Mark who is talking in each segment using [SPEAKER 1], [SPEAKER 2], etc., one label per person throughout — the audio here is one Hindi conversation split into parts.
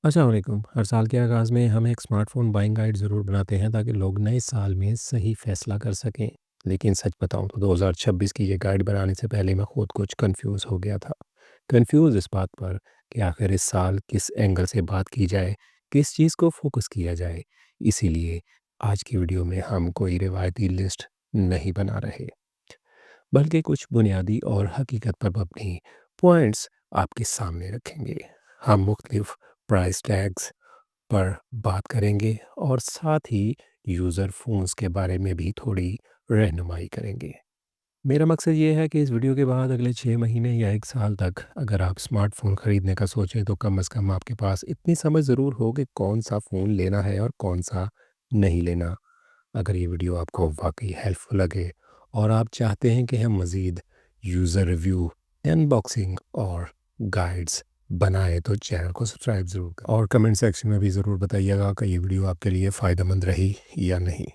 [SPEAKER 1] अस्सलाम वालेकुम। हर साल के आगाज़ में हम एक स्मार्टफ़ोन बाइंग गाइड ज़रूर बनाते हैं ताकि लोग नए साल में सही फ़ैसला कर सकें। लेकिन सच बताऊँ तो 2026 की ये गाइड बनाने से पहले मैं खुद कुछ कन्फ्यूज़ हो गया था। कन्फ्यूज़ इस बात पर कि आखिर इस साल किस एंगल से बात की जाए, किस चीज़ को फ़ोकस किया जाए। इसीलिए आज की वीडियो में हम कोई रिवायती लिस्ट नहीं बना रहे, बल्कि कुछ बुनियादी और हकीकत पर मबनी पॉइंट्स आपके सामने रखेंगे। हम मुख्तलिफ प्राइस टैग्स पर बात करेंगे और साथ ही यूज़र फ़ोन्स के बारे में भी थोड़ी रहनुमाई करेंगे। मेरा मकसद ये है कि इस वीडियो के बाद अगले 6 महीने या 1 साल तक अगर आप स्मार्टफ़ोन ख़रीदने का सोचें तो कम से कम आपके पास इतनी समझ ज़रूर हो कि कौन-सा फ़ोन लेना है और कौन-सा नहीं लेना। अगर ये वीडियो आपको वाक़ई हेल्पफुल लगे और आप चाहते हैं कि हम मज़ीद यूज़र रिव्यू, अनबॉक्सिंग और गाइड्स बनाएँ तो चैनल को सब्सक्राइब ज़रूर करें और कमेंट सेक्शन में भी ज़रूर बताइएगा कि ये वीडियो आपके लिए फ़ायदेमंद रही या नहीं।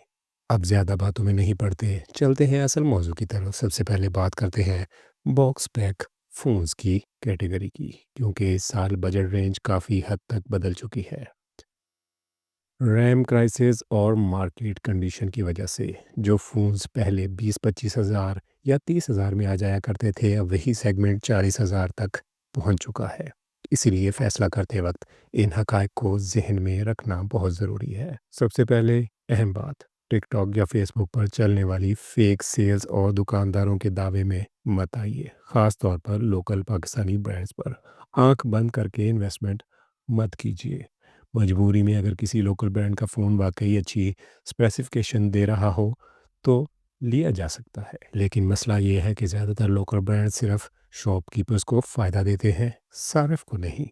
[SPEAKER 1] अब ज़्यादा बातों में नहीं पड़ते, चलते हैं असल मौज़ू की तरफ। सबसे पहले बात करते हैं बॉक्स पैक फ़ोन्स की कैटेगरी की, क्योंकि इस साल बजट रेंज काफ़ी हद तक बदल चुकी है। रैम क्राइसिस और मार्केट कंडीशन की वजह से जो फ़ोन्स पहले 20-25 हज़ार या 30 हज़ार में आ जाया करते थे, अब वही सेगमेंट 40 हज़ार तक पहुंच चुका है। इसीलिए फ़ैसला करते वक्त इन हक़ाइक़ को जहन में रखना बहुत ज़रूरी है। सबसे पहले अहम बात, टिकटॉक या फेसबुक पर चलने वाली फ़ेक सेल्स और दुकानदारों के दावे में मत आइए, ख़ास तौर पर लोकल पाकिस्तानी ब्रांड्स पर आंख बंद करके इन्वेस्टमेंट मत कीजिए। मजबूरी में अगर किसी लोकल ब्रांड का फ़ोन वाकई अच्छी स्पेसिफिकेशन दे रहा हो तो लिया जा सकता है, लेकिन मसला ये है कि ज़्यादातर लोकल ब्रांड सिर्फ शॉपकीपर्स को फ़ायदा देते हैं, सारिफ को नहीं।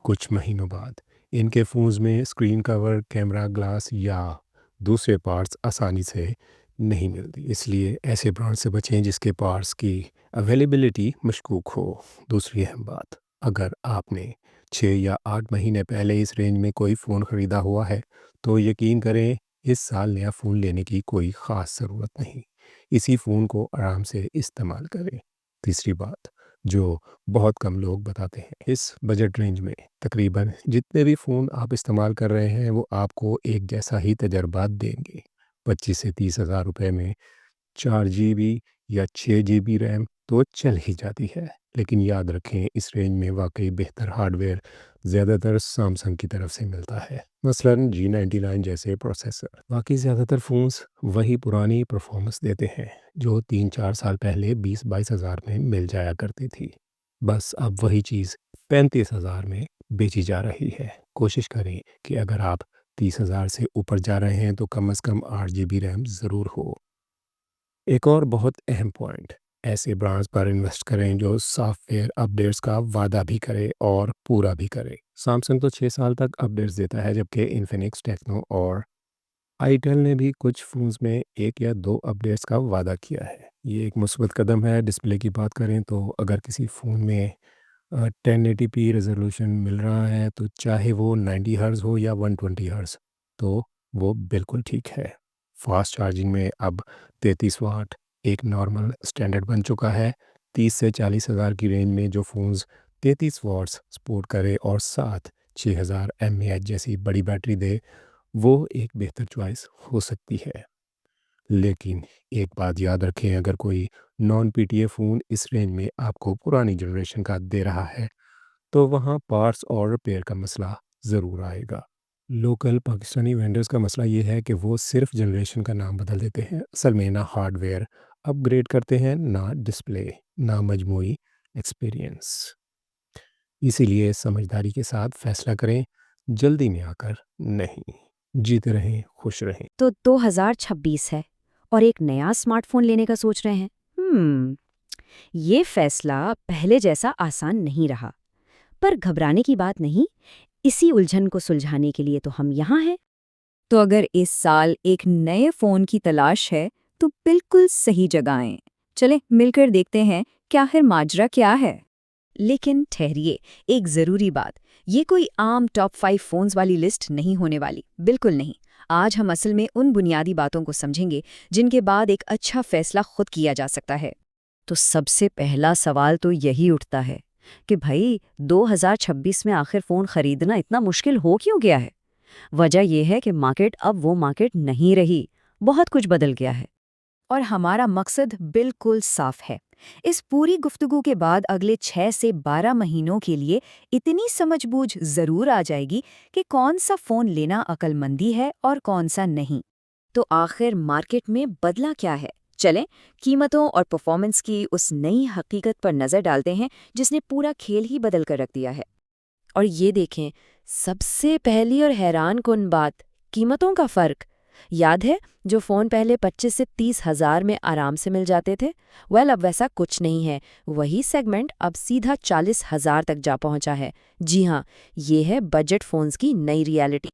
[SPEAKER 1] कुछ महीनों बाद इनके फ़ोन्स में स्क्रीन कवर, कैमरा ग्लास या दूसरे पार्ट्स आसानी से नहीं मिलती, इसलिए ऐसे ब्रांड से बचें जिसके पार्ट्स की अवेलेबिलिटी मशकूक हो। दूसरी अहम बात, अगर आपने 6 या 8 महीने पहले इस रेंज में कोई फ़ोन ख़रीदा हुआ है तो यकीन करें इस साल नया फ़ोन लेने की कोई ख़ास ज़रूरत नहीं। इसी फ़ोन को आराम से इस्तेमाल करें। तीसरी बात, जो बहुत कम लोग बताते हैं, इस बजट रेंज में तकरीबन जितने भी फ़ोन आप इस्तेमाल कर रहे हैं वो आपको एक जैसा ही तजर्बा देंगे। 25 से 30 हज़ार रुपये में 4 जीबी या 6 जीबी रैम तो चल ही जाती है, लेकिन याद रखें इस रेंज में वाकई बेहतर हार्डवेयर ज़्यादातर सैमसंग की तरफ से मिलता है, मसलन G99 जैसे प्रोसेसर। बाकी ज़्यादातर फ़ोन्स वही पुरानी परफॉर्मेंस देते हैं जो 3-4 साल पहले 20-22 हज़ार में मिल जाया करती थी। बस अब वही चीज़ 35 हज़ार में बेची जा रही है। कोशिश करें कि अगर आप 30 हज़ार से ऊपर जा रहे हैं तो कम से कम 8 जीबी रैम ज़रूर हो। एक और बहुत अहम पॉइंट, ऐसे ब्रांड्स पर इन्वेस्ट करें जो सॉफ्टवेयर अपडेट्स का वादा भी करे और पूरा भी करे। सैमसंग तो 6 साल तक अपडेट्स देता है, जबकि इन्फिनिक्स, टेक्नो और आईटेल ने भी कुछ फ़ोन्स में 1 या 2 अपडेट्स का वादा किया है। ये एक मुस्बत कदम है। डिस्प्ले की बात करें तो अगर किसी फ़ोन में 1080p रेज़ोल्यूशन मिल रहा है तो चाहे वो 90 हर्ट्ज़ हो या 120 हर्ट्ज़, तो वो बिल्कुल ठीक है। फास्ट चार्जिंग में अब 33 वाट एक नॉर्मल स्टैंडर्ड बन चुका है। 30 से 40 हज़ार की रेंज में जो फ़ोन्स 33 वाट्स सपोर्ट करे और साथ 6000 mAh जैसी बड़ी बैटरी दे, वो एक बेहतर चॉइस हो सकती है। लेकिन एक बात याद रखें, अगर कोई नॉन पीटीए फ़ोन इस रेंज में आपको पुरानी जनरेशन का दे रहा है तो वहाँ पार्ट्स और रिपेयर का मसला ज़रूर आएगा। लोकल पाकिस्तानी वेंडर्स का मसला ये है कि वो सिर्फ जनरेशन का नाम बदल देते हैं, असल में ना हार्डवेयर अपग्रेड करते हैं, ना डिस्प्ले, ना मजमूई एक्सपीरियंस। इसीलिए समझदारी के साथ फैसला करें, जल्दी में आकर नहीं। जीते रहें, खुश रहें।
[SPEAKER 2] तो 2026 है और एक नया स्मार्टफोन लेने का सोच रहे हैं। ये फैसला पहले जैसा आसान नहीं रहा, पर घबराने की बात नहीं। इसी उलझन को सुलझाने के लिए तो हम यहाँ हैं।
[SPEAKER 3] तो अगर इस साल एक नए फ़ोन की तलाश है, तो बिल्कुल सही जगह आएँ। चलें मिलकर देखते हैं कि आखिर माजरा क्या है।
[SPEAKER 2] लेकिन ठहरिए, एक ज़रूरी बात, ये कोई आम टॉप 5 फ़ोन्स वाली लिस्ट नहीं होने वाली, बिल्कुल नहीं। आज हम असल में उन बुनियादी बातों को समझेंगे जिनके बाद एक अच्छा फैसला खुद किया जा सकता है। तो सबसे पहला सवाल तो यही उठता है, कि भाई 2026 में आखिर फ़ोन खरीदना इतना मुश्किल हो क्यों गया है। वजह यह है कि मार्केट अब वो मार्केट नहीं रही, बहुत कुछ बदल गया है।
[SPEAKER 3] और हमारा मकसद बिल्कुल साफ है। इस पूरी गुफ्तगू के बाद अगले 6 से 12 महीनों के लिए इतनी समझबूझ जरूर आ जाएगी कि कौन सा फ़ोन लेना अक्लमंदी है और कौन सा नहीं।
[SPEAKER 2] तो आखिर मार्केट में बदला क्या है? चलें कीमतों और परफॉर्मेंस की उस नई हकीकत पर नज़र डालते हैं जिसने पूरा खेल ही बदल कर रख दिया है। और ये देखें, सबसे पहली और हैरानकुन बात, कीमतों का फ़र्क। याद है जो फ़ोन पहले 25 से 30 हज़ार में आराम से मिल जाते थे? अब वैसा कुछ नहीं है। वही सेगमेंट अब सीधा 40,000 तक जा पहुंचा है। जी हाँ, ये है बजट फ़ोन्स की नई रियलिटी।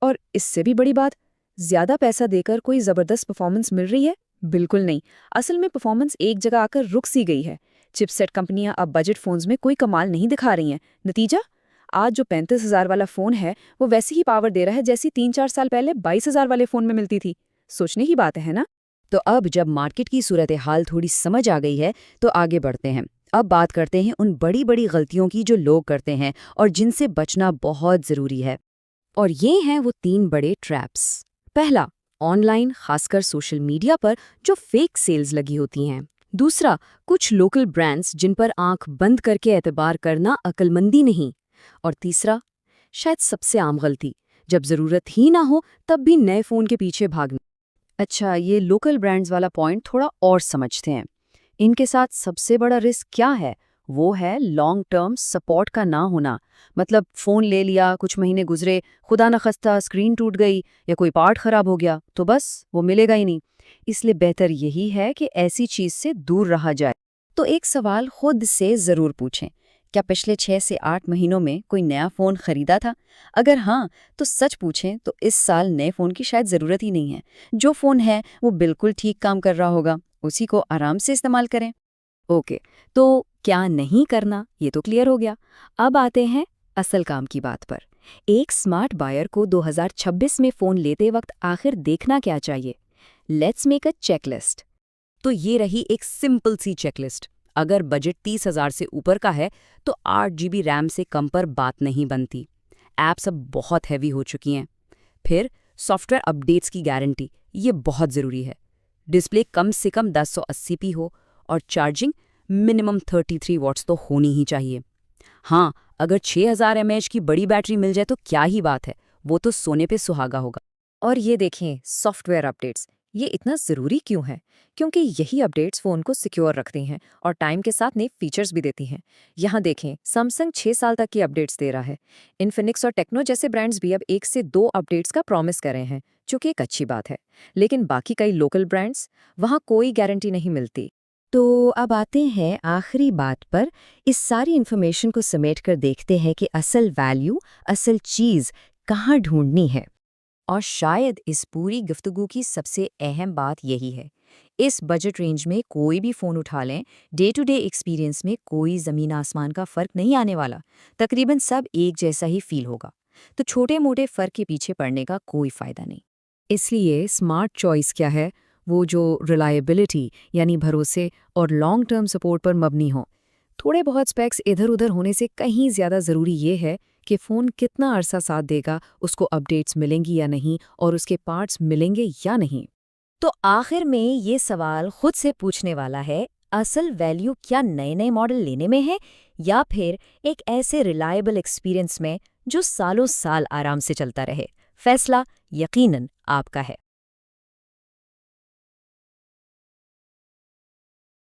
[SPEAKER 3] और इससे भी बड़ी बात, ज्यादा पैसा देकर कोई जबरदस्त परफॉर्मेंस मिल रही है? बिल्कुल नहीं। असल में परफॉर्मेंस एक जगह आकर रुक सी गई है। चिपसेट कंपनियां अब बजट फोन्स में कोई कमाल नहीं दिखा रही हैं। नतीजा, आज जो 35,000 वाला फोन है वो वैसी ही पावर दे रहा है जैसी 3-4 साल पहले 22,000 वाले फोन में मिलती थी। सोचने की बात है ना?
[SPEAKER 2] तो अब जब मार्केट की सूरत हाल थोड़ी समझ आ गई है तो आगे बढ़ते हैं। अब बात करते हैं उन बड़ी बड़ी गलतियों की जो लोग करते हैं और जिनसे बचना बहुत ज़रूरी है। और ये हैं वो 3 बड़े ट्रैप्स। पहला, ऑनलाइन खासकर सोशल मीडिया पर जो फेक सेल्स लगी होती हैं। दूसरा, कुछ लोकल ब्रांड्स जिन पर आंख बंद करके एतबार करना अक्लमंदी नहीं। और तीसरा, शायद सबसे आम गलती, जब ज़रूरत ही ना हो तब भी नए फ़ोन के पीछे भागना। अच्छा, ये लोकल ब्रांड्स वाला पॉइंट थोड़ा और समझते हैं। इनके साथ सबसे बड़ा रिस्क क्या है? वो है लॉन्ग टर्म सपोर्ट का ना होना। मतलब फ़ोन ले लिया, कुछ महीने गुजरे, खुदा न खस्ता स्क्रीन टूट गई या कोई पार्ट खराब हो गया तो बस वो मिलेगा ही नहीं। इसलिए बेहतर यही है कि ऐसी चीज़ से दूर रहा जाए। तो एक सवाल खुद से ज़रूर पूछें, क्या पिछले 6 से 8 महीनों में कोई नया फ़ोन खरीदा था? अगर हाँ, तो सच पूछें तो इस साल नए फ़ोन की शायद ज़रूरत ही नहीं है। जो फ़ोन है वो बिल्कुल ठीक काम कर रहा होगा, उसी को आराम से इस्तेमाल करें। ओके, तो क्या नहीं करना ये तो क्लियर हो गया। अब आते हैं असल काम की बात पर। एक स्मार्ट बायर को 2026 में फ़ोन लेते वक्त आखिर देखना क्या चाहिए? Let's make a checklist. तो ये रही एक सिंपल सी चेकलिस्ट। अगर बजट 30,000 से ऊपर का है तो 8 GB रैम से कम पर बात नहीं बनती। ऐप्स अब बहुत हैवी हो चुकी हैं। फिर सॉफ्टवेयर अपडेट्स की गारंटी, ये बहुत ज़रूरी है। डिस्प्ले कम से कम 1080p हो और चार्जिंग मिनिमम 33 वॉट्स तो होनी ही चाहिए। हाँ, अगर 6000 mAh की बड़ी बैटरी मिल जाए तो क्या ही बात है, वो तो सोने पे सुहागा होगा।
[SPEAKER 3] और ये देखें सॉफ्टवेयर अपडेट्स, ये इतना ज़रूरी क्यों है? क्योंकि यही अपडेट्स फ़ोन को सिक्योर रखती हैं और टाइम के साथ नए फीचर्स भी देती हैं। यहाँ देखें, सैमसंग 6 साल तक की अपडेट्स दे रहा है। इन्फिनिक्स और टेक्नो जैसे ब्रांड्स भी अब 1 से 2 अपडेट्स का प्रॉमिस कर रहे हैं, जो कि एक अच्छी बात है। लेकिन बाकी कई लोकल ब्रांड्स, वहाँ कोई गारंटी नहीं मिलती।
[SPEAKER 2] तो अब आते हैं आखिरी बात पर। इस सारी इन्फॉर्मेशन को समेट कर देखते हैं कि असल वैल्यू, असल चीज़ कहाँ ढूंढनी है। और शायद इस पूरी गुफ्तगू की सबसे अहम बात यही है, इस बजट रेंज में कोई भी फ़ोन उठा लें, डे टू डे एक्सपीरियंस में कोई ज़मीन आसमान का फ़र्क नहीं आने वाला। तकरीबन सब एक जैसा ही फील होगा। तो छोटे मोटे फ़र्क के पीछे पड़ने का कोई फ़ायदा नहीं। इसलिए स्मार्ट चॉइस क्या है? वो जो रिलायबिलिटी यानी भरोसे और लॉन्ग टर्म सपोर्ट पर मबनी हो। थोड़े बहुत स्पेक्स इधर उधर होने से कहीं ज़्यादा ज़रूरी ये है कि फ़ोन कितना अरसा साथ देगा, उसको अपडेट्स मिलेंगी या नहीं और उसके पार्ट्स मिलेंगे या नहीं। तो आखिर में ये सवाल खुद से पूछने वाला है, असल वैल्यू क्या नए नए मॉडल लेने में है या फिर एक ऐसे रिलायबल एक्सपीरियंस में जो सालों साल आराम से चलता रहे? फैसला यकीनन आपका है।